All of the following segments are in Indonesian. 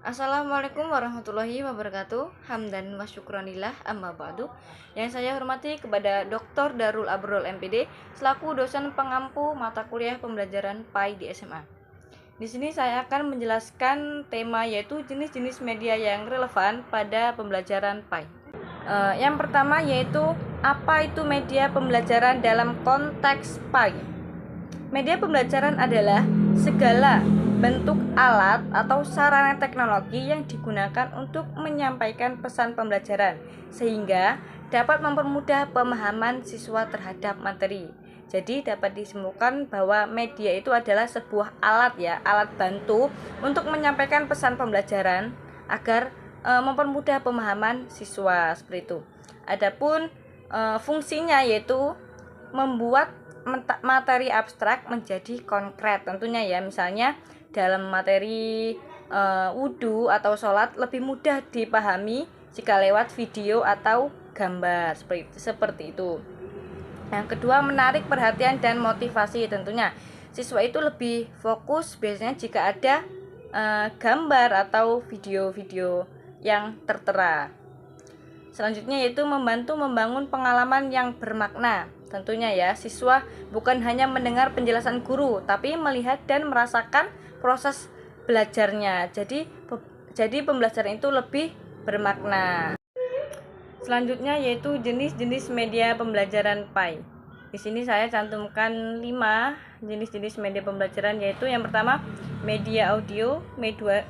Assalamualaikum warahmatullahi wabarakatuh. Hamdan wa syukranillah amma ba'du. Yang saya hormati kepada Dr. Darul Abrol MPD selaku dosen pengampu mata kuliah pembelajaran PAI di SMA. Di sini saya akan menjelaskan tema yaitu jenis-jenis media yang relevan pada pembelajaran PAI. Yang pertama yaitu apa itu media pembelajaran dalam konteks PAI. Media pembelajaran adalah segala bentuk alat atau sarana teknologi yang digunakan untuk menyampaikan pesan pembelajaran sehingga dapat mempermudah pemahaman siswa terhadap materi. Jadi dapat disimpulkan bahwa media itu adalah sebuah alat bantu untuk menyampaikan pesan pembelajaran agar mempermudah pemahaman siswa seperti itu. Adapun fungsinya yaitu membuat materi abstrak menjadi konkret tentunya ya, misalnya dalam materi wudhu atau sholat lebih mudah dipahami jika lewat video atau gambar seperti itu. Yang kedua, menarik perhatian dan motivasi. Tentunya siswa itu lebih fokus biasanya jika ada gambar atau video-video yang tertera. Selanjutnya yaitu membantu membangun pengalaman yang bermakna. Tentunya ya, siswa bukan hanya mendengar penjelasan guru, tapi melihat dan merasakan proses belajarnya. Jadi pembelajaran itu lebih bermakna. Selanjutnya yaitu jenis-jenis media pembelajaran PAI. Di sini saya cantumkan 5 jenis-jenis media pembelajaran, yaitu yang pertama media audio,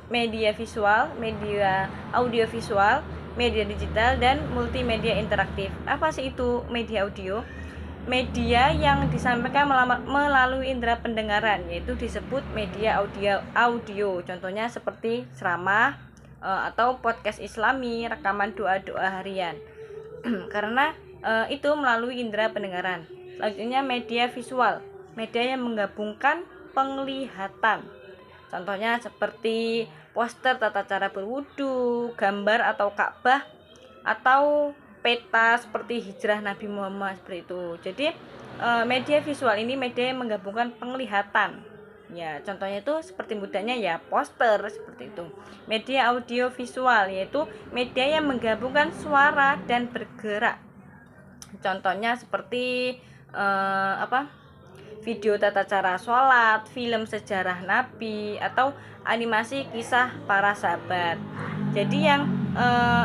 media visual, media audiovisual, media digital, dan multimedia interaktif. Apa sih itu media audio? Media yang disampaikan melalui indera pendengaran, yaitu disebut media audio. Contohnya seperti ceramah atau podcast Islami, rekaman doa-doa harian. Karena itu melalui indera pendengaran. Selanjutnya media visual, media yang menggabungkan penglihatan. Contohnya seperti poster tata cara berwudu, gambar atau Ka'bah, atau peta seperti hijrah Nabi Muhammad seperti itu. Jadi media visual ini media yang menggabungkan penglihatan. Ya, contohnya itu seperti mudahnya ya poster seperti itu. Media audio visual yaitu media yang menggabungkan suara dan bergerak. Contohnya seperti video tata cara sholat, film sejarah Nabi, atau animasi kisah para sahabat. Jadi yang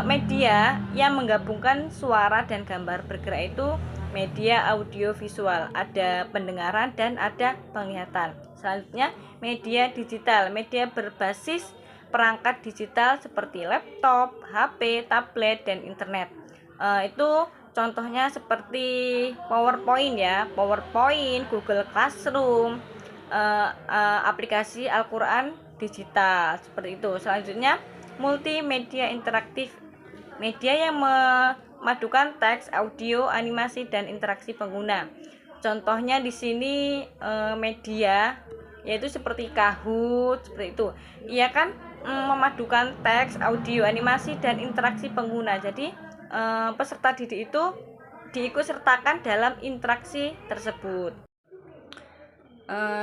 media yang menggabungkan suara dan gambar bergerak itu media audio visual, ada pendengaran dan ada penglihatan. Selanjutnya media digital, media berbasis perangkat digital seperti laptop, HP, tablet, dan internet. Itu contohnya seperti PowerPoint ya, PowerPoint, Google Classroom, aplikasi Al-Quran digital seperti itu. Selanjutnya multimedia interaktif, media yang memadukan teks, audio, animasi, dan interaksi pengguna. Contohnya di sini media yaitu seperti Kahoot seperti itu. Ia kan memadukan teks, audio, animasi, dan interaksi pengguna. Jadi peserta didik itu diikut sertakan dalam interaksi tersebut.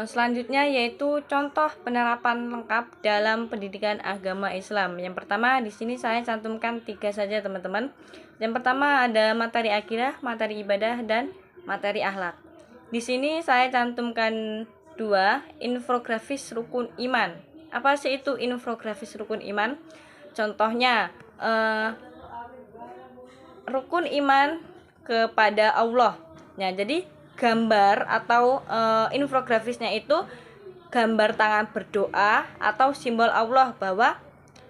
Selanjutnya yaitu contoh penerapan lengkap dalam pendidikan agama Islam. Yang pertama di sini saya cantumkan 3 saja teman-teman. Yang pertama ada materi akidah, materi ibadah, dan materi akhlak. Di sini saya cantumkan 2 infografis rukun iman. Apa sih itu infografis rukun iman? Contohnya rukun iman kepada Allah. Nah, jadi gambar atau infografisnya itu gambar tangan berdoa atau simbol Allah bahwa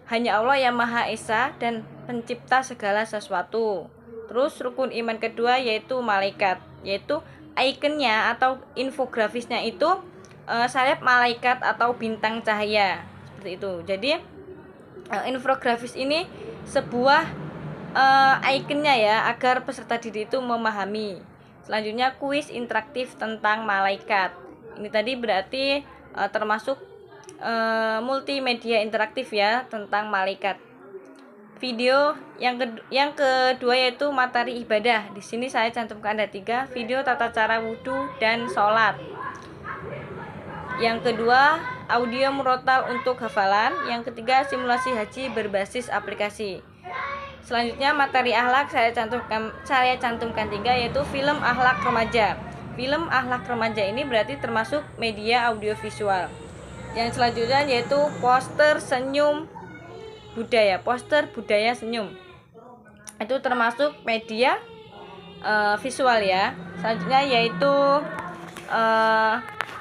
hanya Allah yang Maha Esa dan pencipta segala sesuatu. Terus rukun iman kedua yaitu malaikat, yaitu ikonnya atau infografisnya itu sayap malaikat atau bintang cahaya seperti itu. Jadi infografis ini sebuah ikonnya ya agar peserta didik itu memahami. Selanjutnya kuis interaktif tentang malaikat. Ini tadi berarti termasuk multimedia interaktif ya tentang malaikat. Video yang kedua yaitu materi ibadah. Di sini saya cantumkan ada 3, video tata cara wudhu dan sholat. Yang kedua audio murotal untuk hafalan. Yang ketiga, simulasi haji berbasis aplikasi. Selanjutnya materi akhlak saya cantumkan 3, yaitu film akhlak remaja. Film akhlak remaja ini berarti termasuk media audiovisual. Yang selanjutnya yaitu poster senyum budaya, poster budaya senyum. Itu termasuk media visual ya. Selanjutnya yaitu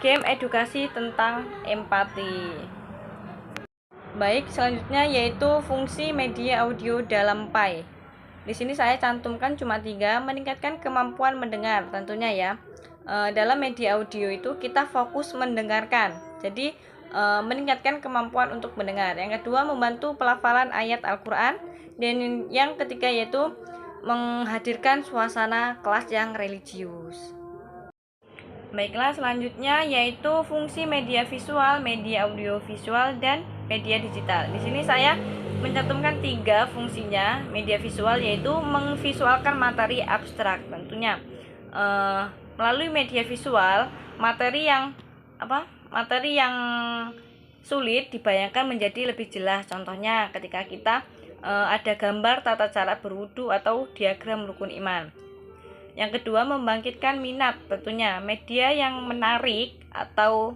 game edukasi tentang empati. Baik, selanjutnya yaitu fungsi media audio dalam PAI. Di sini saya cantumkan cuma 3, meningkatkan kemampuan mendengar tentunya ya. Dalam media audio itu kita fokus mendengarkan. Jadi meningkatkan kemampuan untuk mendengar. Yang kedua, membantu pelafalan ayat Al-Qur'an. Dan yang ketiga yaitu menghadirkan suasana kelas yang religius. Baiklah, selanjutnya yaitu fungsi media visual, media audiovisual, dan media digital. Di sini saya mencantumkan 3 fungsinya media visual, yaitu memvisualkan materi abstrak tentunya. Melalui media visual, materi yang sulit dibayangkan menjadi lebih jelas. Contohnya ketika kita ada gambar tata cara berwudu atau diagram rukun iman. Yang kedua, membangkitkan minat tentunya. Media yang menarik atau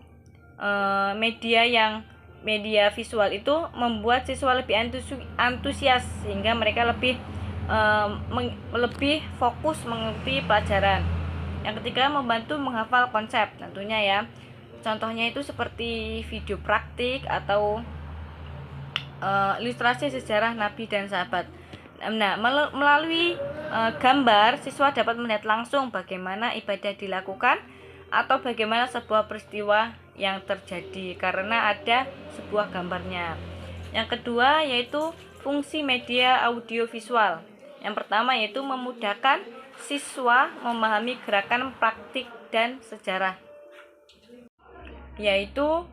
media visual itu membuat siswa lebih antusias sehingga mereka lebih fokus mengikuti pelajaran. Yang ketiga, membantu menghafal konsep tentunya ya. Contohnya itu seperti video praktik atau ilustrasi sejarah Nabi dan sahabat. Nah, melalui gambar, siswa dapat melihat langsung bagaimana ibadah dilakukan atau bagaimana sebuah peristiwa yang terjadi karena ada sebuah gambarnya. Yang kedua yaitu fungsi media audiovisual. Yang pertama yaitu memudahkan siswa memahami gerakan praktik dan sejarah. Yaitu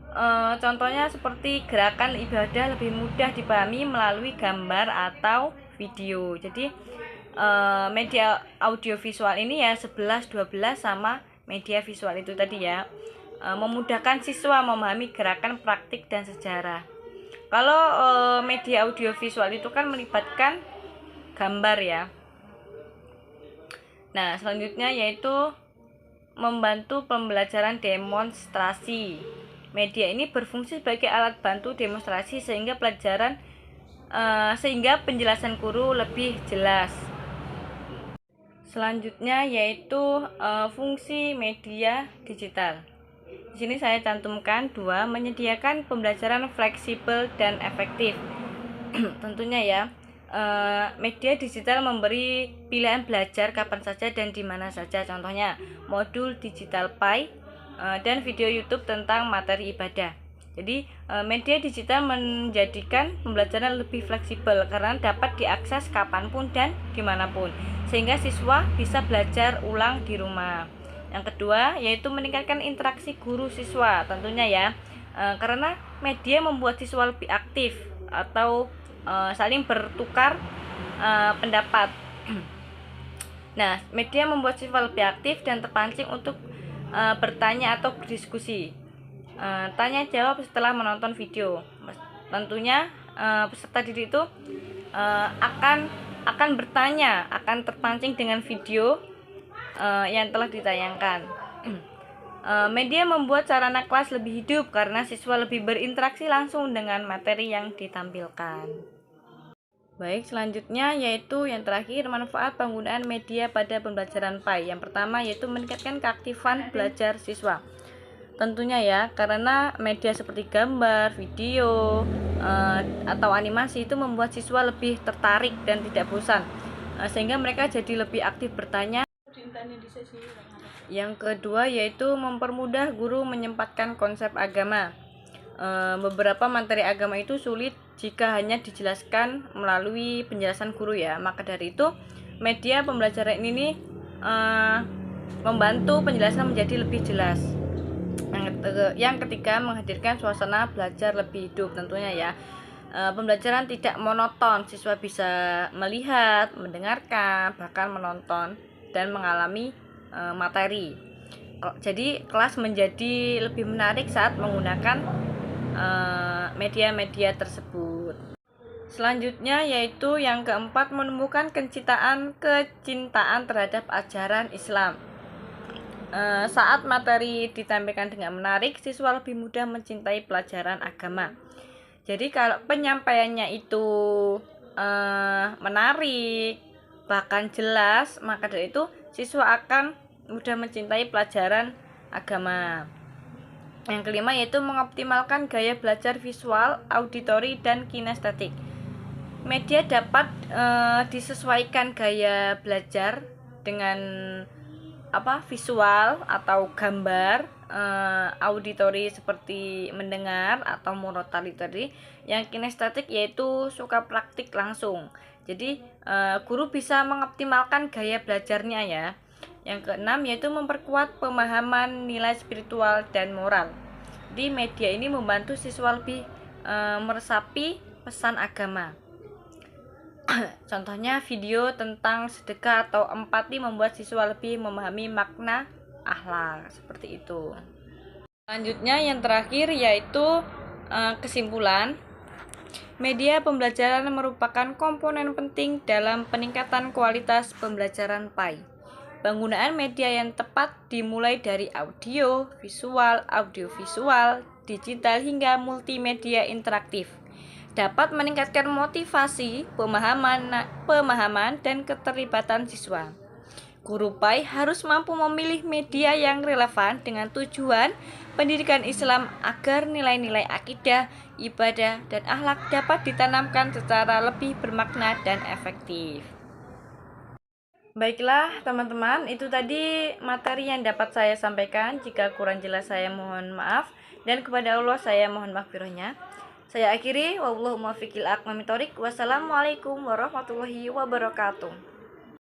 contohnya seperti gerakan ibadah lebih mudah dipahami melalui gambar atau video. Jadi media audiovisual ini ya 11-12 sama media visual itu tadi ya. Memudahkan siswa memahami gerakan praktik dan sejarah. Kalau media audiovisual itu kan melibatkan gambar ya. Nah, selanjutnya yaitu membantu pembelajaran demonstrasi. Media ini berfungsi sebagai alat bantu demonstrasi sehingga penjelasan guru lebih jelas. Selanjutnya yaitu fungsi media digital. Di sini saya cantumkan 2, menyediakan pembelajaran fleksibel dan efektif. Tentunya ya, media digital memberi pilihan belajar kapan saja dan di mana saja. Contohnya modul digital PAI dan video YouTube tentang materi ibadah. Jadi media digital menjadikan pembelajaran lebih fleksibel karena dapat diakses kapanpun dan dimanapun, sehingga siswa bisa belajar ulang di rumah. Yang kedua yaitu meningkatkan interaksi guru siswa tentunya ya, karena media membuat siswa lebih aktif atau saling bertukar pendapat. Nah, media membuat siswa lebih aktif dan terpancing untuk bertanya atau berdiskusi. Tanya jawab setelah menonton video. Tentunya peserta didik itu akan bertanya, akan terpancing dengan video yang telah ditayangkan. Media membuat sarana kelas lebih hidup karena siswa lebih berinteraksi langsung dengan materi yang ditampilkan. Baik, selanjutnya yaitu yang terakhir, manfaat penggunaan media pada pembelajaran PAI. Yang pertama yaitu meningkatkan keaktifan belajar siswa. Tentunya ya, karena media seperti gambar, video, atau animasi itu membuat siswa lebih tertarik dan tidak bosan, sehingga mereka jadi lebih aktif bertanya. Yang kedua yaitu mempermudah guru menyempatkan konsep agama. Beberapa materi agama itu sulit jika hanya dijelaskan melalui penjelasan guru ya. Maka dari itu media pembelajaran ini membantu penjelasan menjadi lebih jelas. Yang ketiga, menghadirkan suasana belajar lebih hidup tentunya ya. Pembelajaran tidak monoton, siswa bisa melihat, mendengarkan, bahkan menonton dan mengalami materi. Jadi kelas menjadi lebih menarik saat menggunakan media-media tersebut. Selanjutnya yaitu yang keempat, menumbuhkan kecintaan terhadap ajaran Islam. Saat materi ditampilkan dengan menarik, siswa lebih mudah mencintai pelajaran agama. Jadi kalau penyampaiannya itu menarik, bahkan jelas, maka dari itu siswa akan mudah mencintai pelajaran agama. Yang kelima yaitu mengoptimalkan gaya belajar visual, auditori, dan kinestetik. Media dapat disesuaikan gaya belajar dengan visual atau gambar, auditori seperti mendengar atau motorik tadi, yang kinestetik yaitu suka praktik langsung. Jadi guru bisa mengoptimalkan gaya belajarnya ya. Yang keenam yaitu memperkuat pemahaman nilai spiritual dan moral. Di media ini membantu siswa lebih meresapi pesan agama. Contohnya video tentang sedekah atau empati membuat siswa lebih memahami makna akhlak, seperti itu. Selanjutnya yang terakhir yaitu kesimpulan. Media pembelajaran merupakan komponen penting dalam peningkatan kualitas pembelajaran PAI. Penggunaan media yang tepat dimulai dari audio, visual, audiovisual, digital hingga multimedia interaktif dapat meningkatkan motivasi, pemahaman, dan keterlibatan siswa. Guru PAI harus mampu memilih media yang relevan dengan tujuan pendidikan Islam agar nilai-nilai akidah, ibadah, dan akhlak dapat ditanamkan secara lebih bermakna dan efektif. Baiklah teman-teman, itu tadi materi yang dapat saya sampaikan. Jika kurang jelas saya mohon maaf, dan kepada Allah saya mohon maghfirahnya. Saya akhiri, wallahul muwaffiq ila aqwamit thoriq. Wassalamualaikum warahmatullahi wabarakatuh.